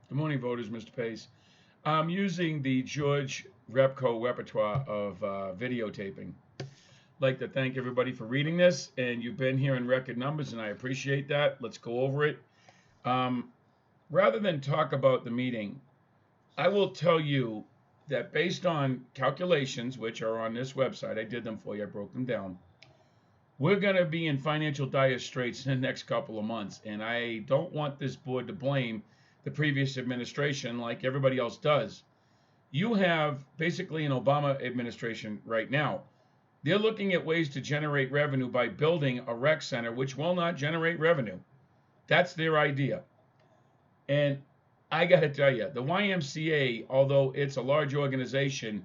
Good morning, voters, Mr. Pace. I'm using the George Repco repertoire of videotaping. I'd like to thank everybody for reading this, and you've been here in record numbers, and I appreciate that. Let's go over it. Um, Rather than talk about the meeting, I will tell you that based on calculations, which are on this website, I did them for you, I broke them down. We're going to be in financial dire straits in the next couple of months, and I don't want this board to blame the previous administration like everybody else does. You have basically an Obama administration right now. They're looking at ways to generate revenue by building a rec center, which will not generate revenue. That's their idea. And I got to tell you, the YMCA, although it's a large organization,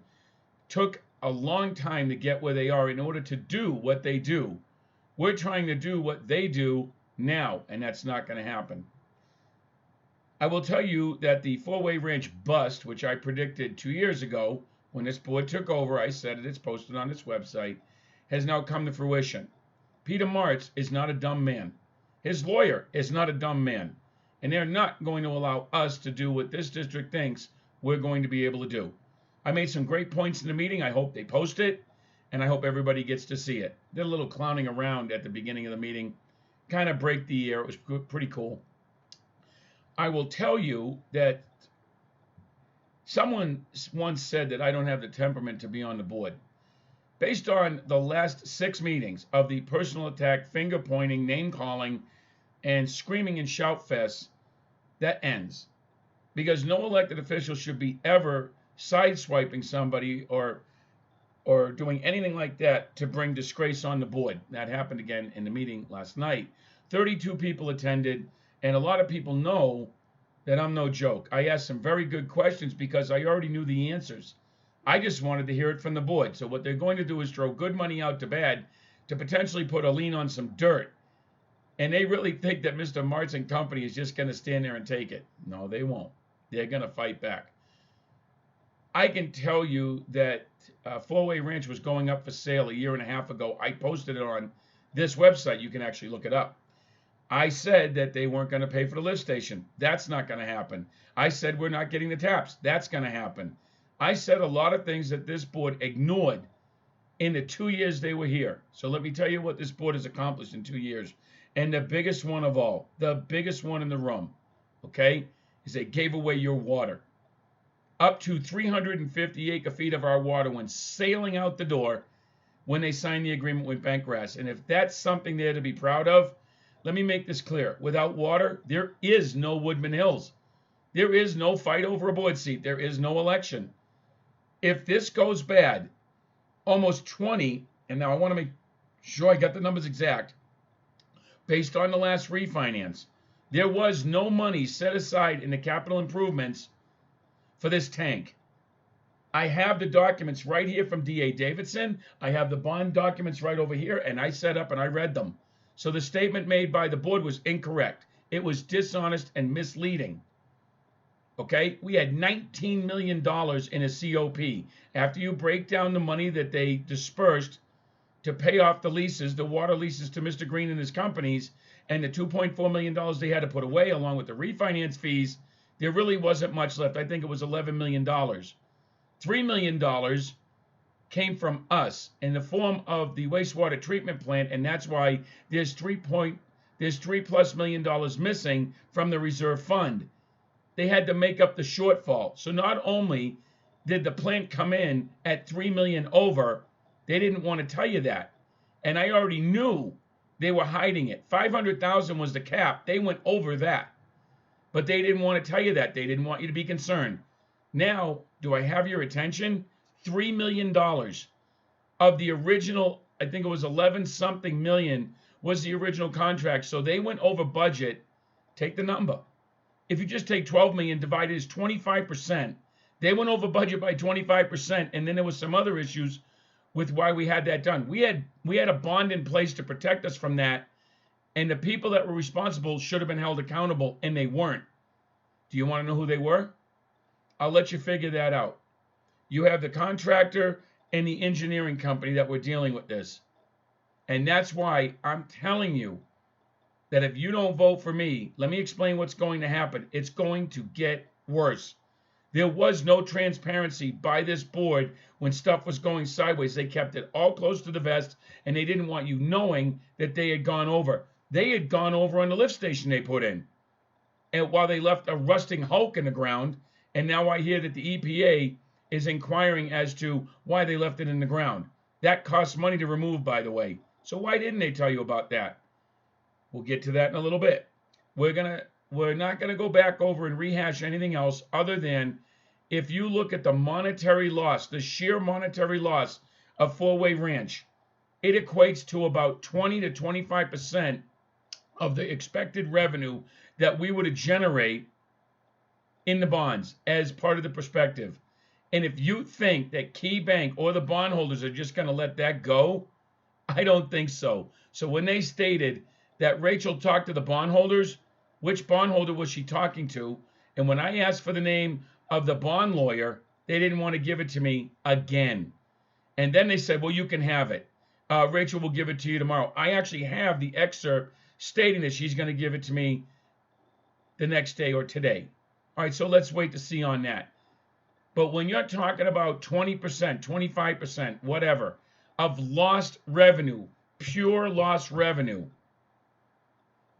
took a long time to get where they are in order to do what they do. We're trying to do what they do now, and that's not going to happen. I will tell you that the Four-Way Ranch bust, which I predicted 2 years ago when this board took over, I said it, it's posted on its website, has now come to fruition. Peter Martz is not a dumb man. His lawyer is not a dumb man. And they're not going to allow us to do what this district thinks we're going to be able to do. I made some great points in the meeting. I hope they post it, and I hope everybody gets to see it. Did a little clowning around at the beginning of the meeting, kind of break the air. It was pretty cool. I will tell you that someone once said that I don't have the temperament to be on the board. Based on the last 6 meetings of the personal attack, finger pointing, name calling, and screaming and shout fest, that ends. Because no elected official should be ever sideswiping somebody or doing anything like that to bring disgrace on the board. That happened again in the meeting last night. 32 people attended, and a lot of people know that I'm no joke. I asked some very good questions because I already knew the answers. I just wanted to hear it from the board. So what they're going to do is throw good money out to bad to potentially put a lien on some dirt. And they really think that Mr. Martz and company is just going to stand there and take it. No, they won't. They're going to fight back. I can tell you that Four-Way Ranch was going up for sale a year and a half ago. I posted it on this website. You can actually look it up. I said that they weren't going to pay for the lift station. That's not going to happen. I said we're not getting the taps. That's going to happen. I said a lot of things that this board ignored in the 2 years they were here. So let me tell you what this board has accomplished in 2 years. And the biggest one of all, the biggest one in the room, okay, is they gave away your water. Up to 350 acre feet of our water went sailing out the door when they signed the agreement with Bentgrass. And if that's something there to be proud of, let me make this clear. Without water, there is no Woodman Hills. There is no fight over a board seat. There is no election. If this goes bad, almost 20, and now I want to make sure I got the numbers exact, based on the last refinance, there was no money set aside in the capital improvements for this tank. I have the documents right here from DA Davidson. I have the bond documents right over here, and I set up and I read them. So the statement made by the board was incorrect. It was dishonest and misleading. Okay, we had $19 million in a COP. After you break down the money that they dispersed to pay off the leases, the water leases to Mr. Green and his companies, and the $2.4 million they had to put away along with the refinance fees, there really wasn't much left. I think it was $11 million. $3 million came from us in the form of the wastewater treatment plant, and that's why there's $3+ million missing from the reserve fund. They had to make up the shortfall. So not only did the plant come in at $3 million over, they didn't want to tell you that. And I already knew they were hiding it. 500,000 was the cap. They went over that. But they didn't want to tell you that. They didn't want you to be concerned. Now, do I have your attention? $3 million of the original, I think it was 11 something million, was the original contract. So they went over budget. Take the number. If you just take 12 million divided as 25%, they went over budget by 25%. And then there was some other issues with why we had that done. We had a bond in place to protect us from that. And the people that were responsible should have been held accountable, and they weren't. Do you want to know who they were? I'll let you figure that out. You have the contractor and the engineering company that were dealing with this. And that's why I'm telling you that if you don't vote for me, let me explain what's going to happen. It's going to get worse. There was no transparency by this board when stuff was going sideways. They kept it all close to the vest, and they didn't want you knowing that they had gone over. They had gone over on the lift station they put in, and while they left a rusting hulk in the ground, and now I hear that the EPA is inquiring as to why they left it in the ground. That costs money to remove, by the way. So why didn't they tell you about that? We'll get to that in a little bit. We're not gonna go back over and rehash anything else other than if you look at the monetary loss, the sheer monetary loss of Four-Way Ranch, it equates to about 20 to 25% of the expected revenue that we would generate in the bonds as part of the perspective. And if you think that Key Bank or the bondholders are just going to let that go, I don't think so. So when they stated that Rachel talked to the bondholders, which bondholder was she talking to? And when I asked for the name of the bond lawyer, they didn't want to give it to me again. And then they said, well, you can have it. Rachel will give it to you tomorrow. I actually have the excerpt stating that she's going to give it to me the next day or today. All right, so let's wait to see on that. But when you're talking about 20%, 25%, whatever, of lost revenue, pure lost revenue,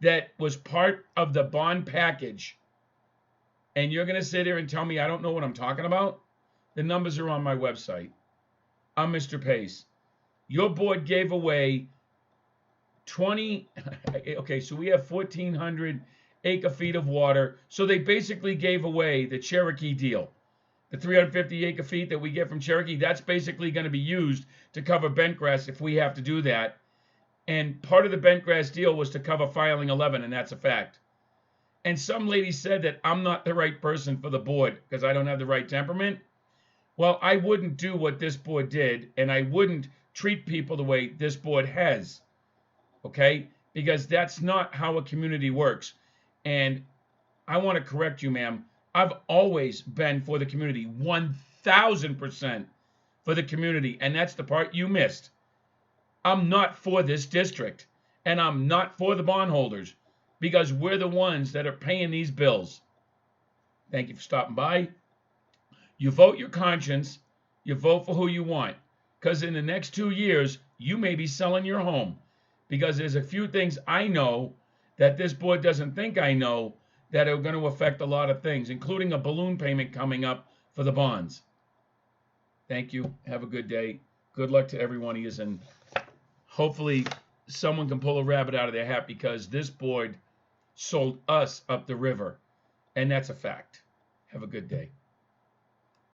that was part of the bond package, and you're going to sit here and tell me I don't know what I'm talking about? The numbers are on my website. I'm Mr. Pace. Your board gave away 20, okay, so we have 1,400 acre feet of water. So they basically gave away the Cherokee deal. The 350 acre feet that we get from Cherokee, that's basically going to be used to cover bentgrass if we have to do that. And part of the bentgrass deal was to cover filing 11, and that's a fact. And some lady said that I'm not the right person for the board because I don't have the right temperament. Well, I wouldn't do what this board did, and I wouldn't treat people the way this board has, okay? Because that's not how a community works. And I want to correct you, ma'am. I've always been for the community, 1,000% for the community, and that's the part you missed. I'm not for this district, and I'm not for the bondholders, because we're the ones that are paying these bills. Thank you for stopping by. You vote your conscience. You vote for who you want, because in the next 2 years, you may be selling your home, because there's a few things I know that this board doesn't think I know that are going to affect a lot of things, including a balloon payment coming up for the bonds. Thank you. Have a good day. Good luck to everyone of you, and hopefully someone can pull a rabbit out of their hat, because this board sold us up the river, and that's a fact. Have a good day.